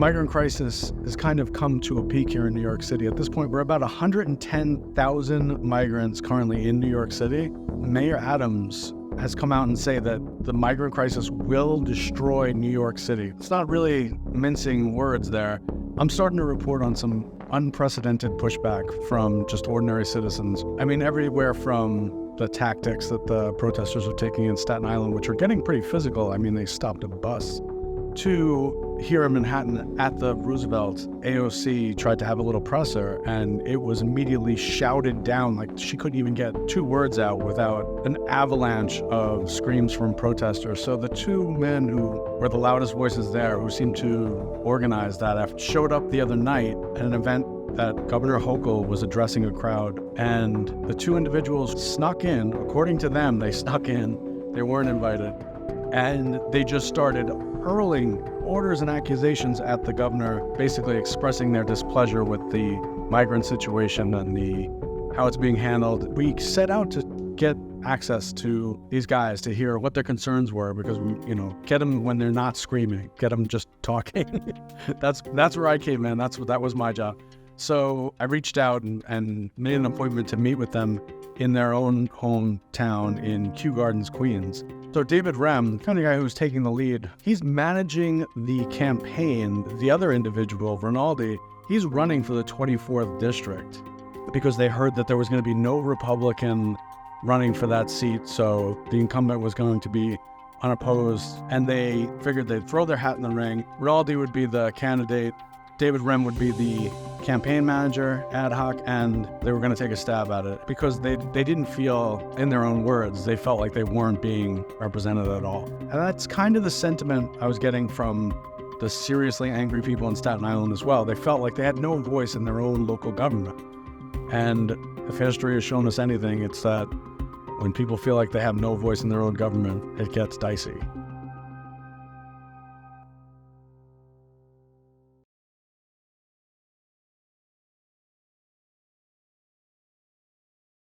migrant crisis has kind of come to a peak here in New York City. At this point, we're about 110,000 migrants currently in New York City. Mayor Adams has come out and say that the migrant crisis will destroy New York City. It's not really mincing words there. I'm starting to report on some unprecedented pushback from just ordinary citizens. I mean, everywhere from the tactics that the protesters are taking in Staten Island, which are getting pretty physical. I mean, they stopped a bus, to here in Manhattan at the Roosevelt, AOC tried to have a little presser and it was immediately shouted down. Like she couldn't even get 2 words out without an avalanche of screams from protesters. So the 2 men who were the loudest voices there, who seemed to organize that effort, showed up the other night at an event that Governor Hochul was addressing a crowd. And the 2 individuals snuck in. According to them, they snuck in. They weren't invited. And they just started hurling orders and accusations at the governor, basically expressing their displeasure with the migrant situation and how it's being handled. We set out to get access to these guys to hear what their concerns were, because we, get them when they're not screaming, get them just talking. That's where I came in. That was my job. So I reached out and made an appointment to meet with them in their own hometown in Kew Gardens, Queens. So David Rem, kind of guy who's taking the lead, he's managing the campaign. The other individual, Rinaldi, he's running for the 24th district because they heard that there was going to be no Republican running for that seat. So the incumbent was going to be unopposed, and they figured they'd throw their hat in the ring. Rinaldi would be the candidate. David Rem would be the campaign manager ad hoc, and they were going to take a stab at it because they didn't feel, in their own words, they felt like they weren't being represented at all. And that's kind of the sentiment I was getting from the seriously angry people in Staten Island as well. They felt like they had no voice in their own local government. And if history has shown us anything, it's that when people feel like they have no voice in their own government, it gets dicey.